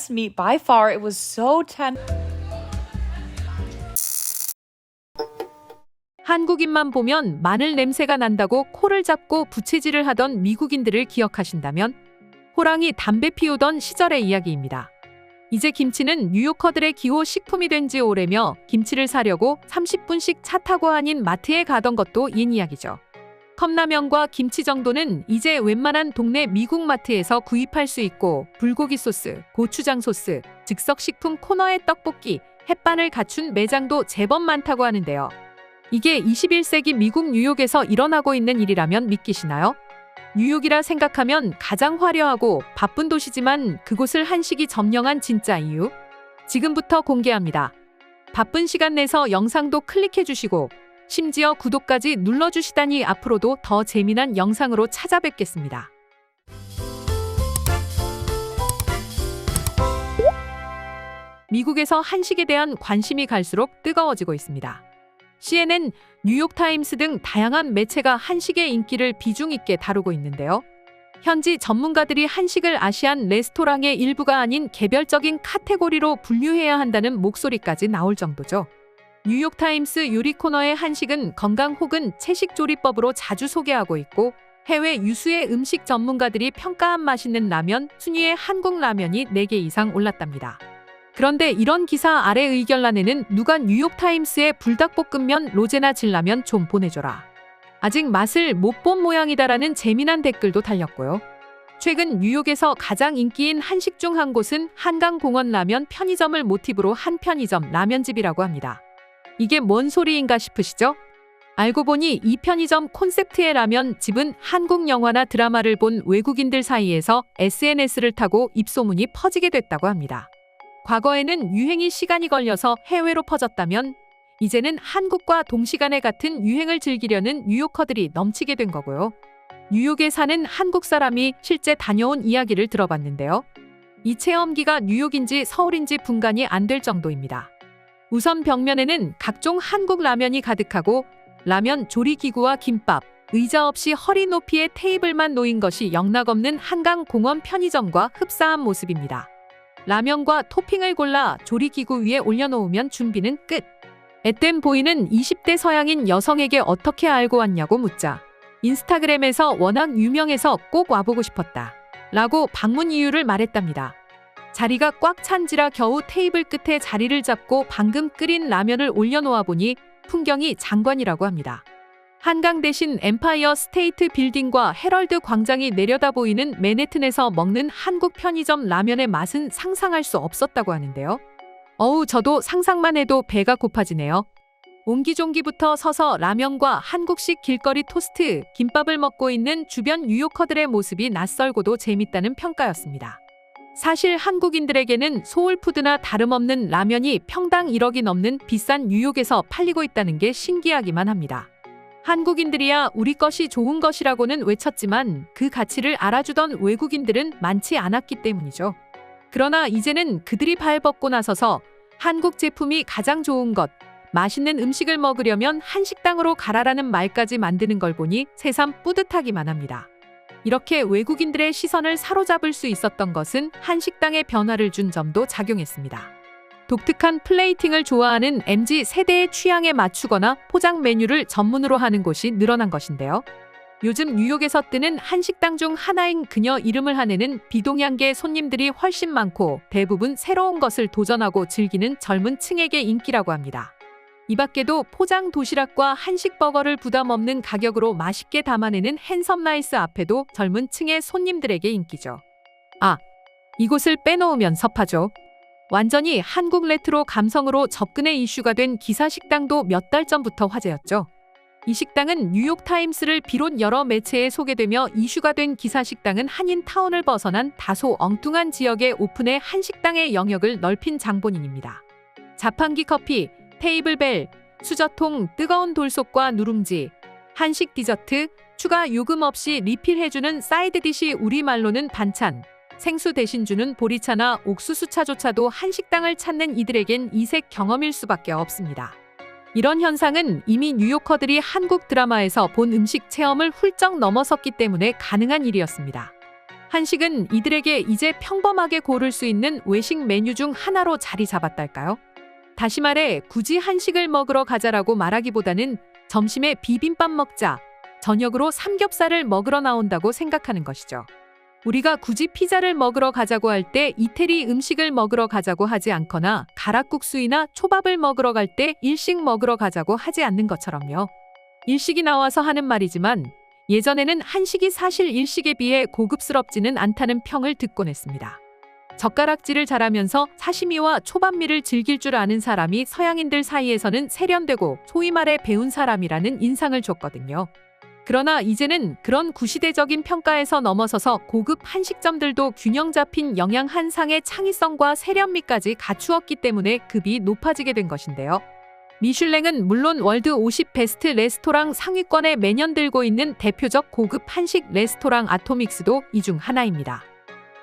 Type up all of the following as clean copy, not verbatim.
best meat by far. It was so tender. 한국인만 보면 마늘 냄새가 난다고 코를 잡고 부채질을 하던 미국인들을 기억하신다면 호랑이 담배 피우던 시절의 이야기입니다. 이제 김치는 뉴요커들의 기호 식품이 된 지 오래며 김치를 사려고 30분씩 차 타고 아닌 마트에 가던 것도 옛 이야기죠. 컵라면과 김치 정도는 이제 웬만한 동네 미국 마트에서 구입할 수 있고 불고기 소스, 고추장 소스, 즉석식품 코너의 떡볶이, 햇반을 갖춘 매장도 제법 많다고 하는데요. 이게 21세기 미국 뉴욕에서 일어나고 있는 일이라면 믿기시나요? 뉴욕이라 생각하면 가장 화려하고 바쁜 도시지만 그곳을 한식이 점령한 진짜 이유? 지금부터 공개합니다. 바쁜 시간 내서 영상도 클릭해주시고 심지어 구독까지 눌러주시다니 앞으로도 더 재미난 영상으로 찾아뵙겠습니다. 미국에서 한식에 대한 관심이 갈수록 뜨거워지고 있습니다. CNN, 뉴욕타임스 등 다양한 매체가 한식의 인기를 비중 있게 다루고 있는데요. 현지 전문가들이 한식을 아시안 레스토랑의 일부가 아닌 개별적인 카테고리로 분류해야 한다는 목소리까지 나올 정도죠. 뉴욕타임스 요리 코너의 한식은 건강 혹은 채식 조리법으로 자주 소개하고 있고 해외 유수의 음식 전문가들이 평가한 맛있는 라면 순위에 한국 라면이 4개 이상 올랐답니다. 그런데 이런 기사 아래 의견란에는 누가 뉴욕타임스에 불닭볶음면 로제나 질라면 좀 보내줘라. 아직 맛을 못 본 모양이다라는 재미난 댓글도 달렸고요. 최근 뉴욕에서 가장 인기인 한식 중 한 곳은 한강공원 라면 편의점을 모티브로 한 편의점 라면집이라고 합니다. 이게 뭔 소리인가 싶으시죠? 알고 보니 이 편의점 콘셉트의 라면집은 한국 영화나 드라마를 본 외국인들 사이에서 SNS를 타고 입소문이 퍼지게 됐다고 합니다. 과거에는 유행이 시간이 걸려서 해외로 퍼졌다면 이제는 한국과 동시간에 같은 유행을 즐기려는 뉴요커들이 넘치게 된 거고요. 뉴욕에 사는 한국 사람이 실제 다녀온 이야기를 들어봤는데요. 이 체험기가 뉴욕인지 서울인지 분간이 안 될 정도입니다. 우선 벽면에는 각종 한국 라면이 가득하고 라면 조리기구와 김밥, 의자 없이 허리 높이의 테이블만 놓인 것이 영락없는 한강공원 편의점과 흡사한 모습입니다. 라면과 토핑을 골라 조리기구 위에 올려놓으면 준비는 끝. 앳된 보이는 20대 서양인 여성에게 어떻게 알고 왔냐고 묻자 인스타그램에서 워낙 유명해서 꼭 와보고 싶었다 라고 방문 이유를 말했답니다. 자리가 꽉 찬지라 겨우 테이블 끝에 자리를 잡고 방금 끓인 라면을 올려놓아 보니 풍경이 장관이라고 합니다. 한강 대신 엠파이어 스테이트 빌딩과 헤럴드 광장이 내려다 보이는 맨해튼에서 먹는 한국 편의점 라면의 맛은 상상할 수 없었다고 하는데요. 어우, 저도 상상만 해도 배가 고파지네요. 옹기종기부터 서서 라면과 한국식 길거리 토스트, 김밥을 먹고 있는 주변 뉴요커들의 모습이 낯설고도 재밌다는 평가였습니다. 사실 한국인들에게는 소울푸드나 다름없는 라면이 평당 1억이 넘는 비싼 뉴욕에서 팔리고 있다는 게 신기하기만 합니다. 한국인들이야 우리 것이 좋은 것이라고는 외쳤지만 그 가치를 알아주던 외국인들은 많지 않았기 때문이죠. 그러나 이제는 그들이 발벗고 나서서 한국 제품이 가장 좋은 것, 맛있는 음식을 먹으려면 한식당으로 가라라는 말까지 만드는 걸 보니 새삼 뿌듯하기만 합니다. 이렇게 외국인들의 시선을 사로잡을 수 있었던 것은 한식당에 변화를 준 점도 작용했습니다. 독특한 플레이팅을 좋아하는 MZ세대의 취향에 맞추거나 포장 메뉴를 전문으로 하는 곳이 늘어난 것인데요. 요즘 뉴욕에서 뜨는 한식당 중 하나인 그녀 이름을 하네는 비동양계 손님들이 훨씬 많고 대부분 새로운 것을 도전하고 즐기는 젊은 층에게 인기라고 합니다. 이 밖에도 포장 도시락과 한식 버거를 부담 없는 가격으로 맛있게 담아내는 핸섬 라이스 앞에도 젊은 층의 손님들에게 인기죠. 아, 이곳을 빼놓으면 섭하죠. 완전히 한국 레트로 감성으로 접근의 이슈가 된 기사식당도 몇 달 전부터 화제였죠. 이 식당은 뉴욕타임스를 비롯 여러 매체에 소개되며 이슈가 된 기사식당은 한인타운을 벗어난 다소 엉뚱한 지역에 오픈해 한식당의 영역을 넓힌 장본인입니다. 자판기 커피, 테이블벨, 수저통, 뜨거운 돌솥과 누룽지, 한식 디저트, 추가 요금 없이 리필해주는 사이드 디시 우리말로는 반찬, 생수 대신 주는 보리차나 옥수수차조차도 한식당을 찾는 이들에겐 이색 경험일 수밖에 없습니다. 이런 현상은 이미 뉴요커들이 한국 드라마에서 본 음식 체험을 훌쩍 넘어섰기 때문에 가능한 일이었습니다. 한식은 이들에게 이제 평범하게 고를 수 있는 외식 메뉴 중 하나로 자리 잡았달까요? 다시 말해 굳이 한식을 먹으러 가자라고 말하기보다는 점심에 비빔밥 먹자, 저녁으로 삼겹살을 먹으러 나온다고 생각하는 것이죠. 우리가 굳이 피자를 먹으러 가자고 할 때 이태리 음식을 먹으러 가자고 하지 않거나 가락국수이나 초밥을 먹으러 갈 때 일식 먹으러 가자고 하지 않는 것처럼요. 일식이 나와서 하는 말이지만 예전에는 한식이 사실 일식에 비해 고급스럽지는 않다는 평을 듣곤 했습니다. 젓가락질을 잘하면서 사시미와 초밥미를 즐길 줄 아는 사람이 서양인들 사이에서는 세련되고 소위 말해 배운 사람이라는 인상을 줬거든요. 그러나 이제는 그런 구시대적인 평가에서 넘어서서 고급 한식점들도 균형 잡힌 영양 한상의 창의성과 세련미까지 갖추었기 때문에 급이 높아지게 된 것인데요. 미슐랭은 물론 월드 50 베스트 레스토랑 상위권에 매년 들고 있는 대표적 고급 한식 레스토랑 아토믹스도 이 중 하나입니다.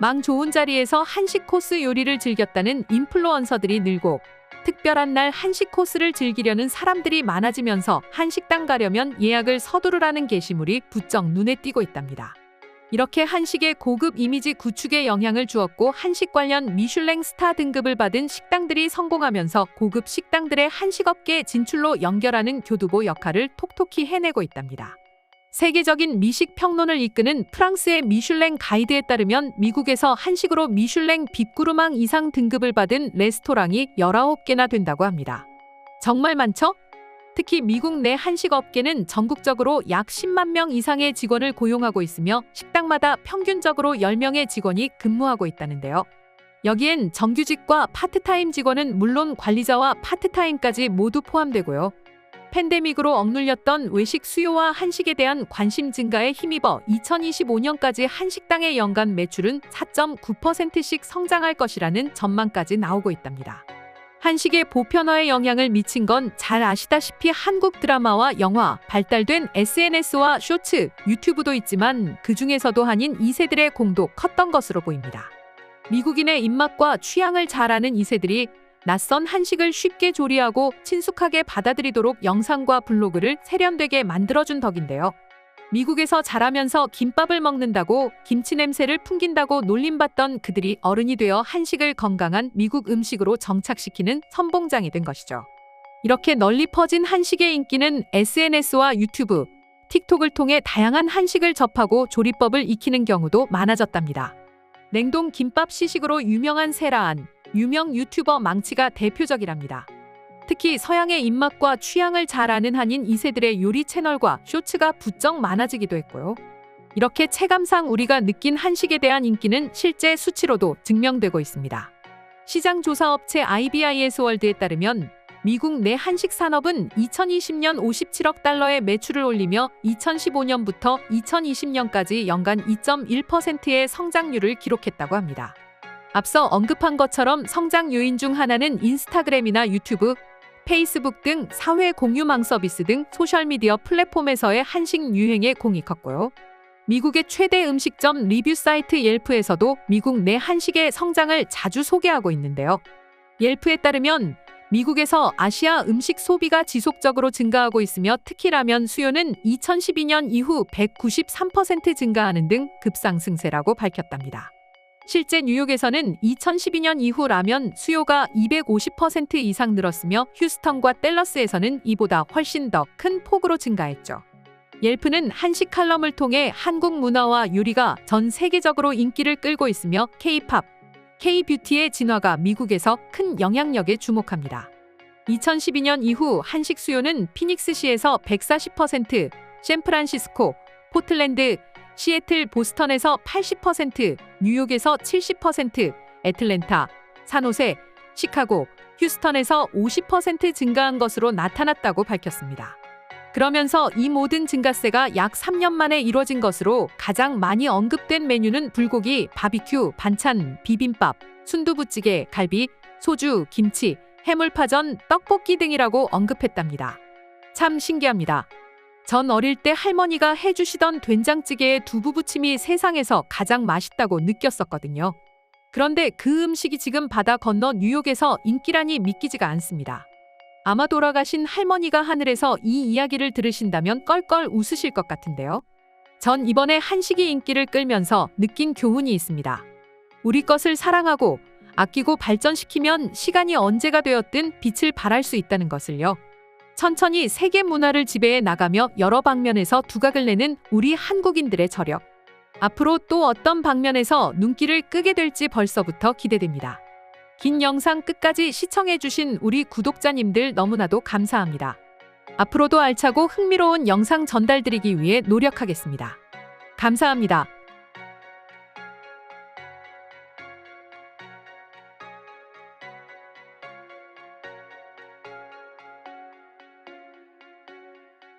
망 좋은 자리에서 한식 코스 요리를 즐겼다는 인플루언서들이 늘고 특별한 날 한식 코스를 즐기려는 사람들이 많아지면서 한식당 가려면 예약을 서두르라는 게시물이 부쩍 눈에 띄고 있답니다. 이렇게 한식의 고급 이미지 구축에 영향을 주었고 한식 관련 미슐랭 스타 등급을 받은 식당들이 성공하면서 고급 식당들의 한식업계 진출로 연결하는 교두보 역할을 톡톡히 해내고 있답니다. 세계적인 미식 평론을 이끄는 프랑스의 미슐랭 가이드에 따르면 미국에서 한식으로 미슐랭 빅구르망 이상 등급을 받은 레스토랑이 19개나 된다고 합니다. 정말 많죠? 특히 미국 내 한식업계는 전국적으로 약 10만 명 이상의 직원을 고용하고 있으며 식당마다 평균적으로 10명의 직원이 근무하고 있다는데요. 여기엔 정규직과 파트타임 직원은 물론 관리자와 파트타임까지 모두 포함되고요. 팬데믹으로 억눌렸던 외식 수요와 한식에 대한 관심 증가에 힘입어 2025년까지 한식당의 연간 매출은 4.9%씩 성장할 것이라는 전망까지 나오고 있답니다. 한식의 보편화에 영향을 미친 건 잘 아시다시피 한국 드라마와 영화, 발달된 SNS와 쇼츠, 유튜브도 있지만 그 중에서도 한인 2세들의 공도 컸던 것으로 보입니다. 미국인의 입맛과 취향을 잘 아는 2세들이 낯선 한식을 쉽게 조리하고 친숙하게 받아들이도록 영상과 블로그를 세련되게 만들어준 덕인데요. 미국에서 자라면서 김밥을 먹는다고 김치 냄새를 풍긴다고 놀림받던 그들이 어른이 되어 한식을 건강한 미국 음식으로 정착시키는 선봉장이 된 것이죠. 이렇게 널리 퍼진 한식의 인기는 SNS와 유튜브, 틱톡을 통해 다양한 한식을 접하고 조리법을 익히는 경우도 많아졌답니다. 냉동 김밥 시식으로 유명한 세라안, 유명 유튜버 망치가 대표적이랍니다. 특히 서양의 입맛과 취향을 잘 아는 한인 2세들의 요리 채널과 쇼츠가 부쩍 많아지기도 했고요. 이렇게 체감상 우리가 느낀 한식에 대한 인기는 실제 수치로도 증명되고 있습니다. 시장조사업체 IBIS 월드에 따르면 미국 내 한식 산업은 2020년 57억 달러의 매출을 올리며 2015년부터 2020년까지 연간 2.1%의 성장률을 기록했다고 합니다. 앞서 언급한 것처럼 성장 요인 중 하나는 인스타그램이나 유튜브, 페이스북 등 사회 공유망 서비스 등 소셜미디어 플랫폼에서의 한식 유행의 공이 컸고요. 미국의 최대 음식점 리뷰 사이트 옐프에서도 미국 내 한식의 성장을 자주 소개하고 있는데요. 옐프에 따르면 미국에서 아시아 음식 소비가 지속적으로 증가하고 있으며 특히 라면 수요는 2012년 이후 193% 증가하는 등 급상승세라고 밝혔답니다. 실제 뉴욕에서는 2012년 이후 라면 수요가 250% 이상 늘었으며 휴스턴과 댈러스에서는 이보다 훨씬 더 큰 폭으로 증가했죠. 옐프는 한식 칼럼을 통해 한국 문화와 요리가 전 세계적으로 인기를 끌고 있으며 K-팝, K-뷰티의 진화가 미국에서 큰 영향력에 주목합니다. 2012년 이후 한식 수요는 피닉스시에서 140%, 샌프란시스코, 포틀랜드, 시애틀, 보스턴에서 80%, 뉴욕에서 70%, 애틀랜타, 산호세, 시카고, 휴스턴에서 50% 증가한 것으로 나타났다고 밝혔습니다. 그러면서 이 모든 증가세가 약 3년 만에 이뤄진 것으로 가장 많이 언급된 메뉴는 불고기, 바비큐, 반찬, 비빔밥, 순두부찌개, 갈비, 소주, 김치, 해물파전, 떡볶이 등이라고 언급했답니다. 참 신기합니다. 전 어릴 때 할머니가 해주시던 된장찌개에 두부부침이 세상에서 가장 맛있다고 느꼈었거든요. 그런데 그 음식이 지금 바다 건너 뉴욕에서 인기라니 믿기지가 않습니다. 아마 돌아가신 할머니가 하늘에서 이 이야기를 들으신다면 껄껄 웃으실 것 같은데요. 전 이번에 한식이 인기를 끌면서 느낀 교훈이 있습니다. 우리 것을 사랑하고 아끼고 발전시키면 시간이 언제가 되었든 빛을 발할 수 있다는 것을요. 천천히 세계 문화를 지배해 나가며 여러 방면에서 두각을 내는 우리 한국인들의 저력. 앞으로 또 어떤 방면에서 눈길을 끄게 될지 벌써부터 기대됩니다. 긴 영상 끝까지 시청해주신 우리 구독자님들 너무나도 감사합니다. 앞으로도 알차고 흥미로운 영상 전달드리기 위해 노력하겠습니다. 감사합니다.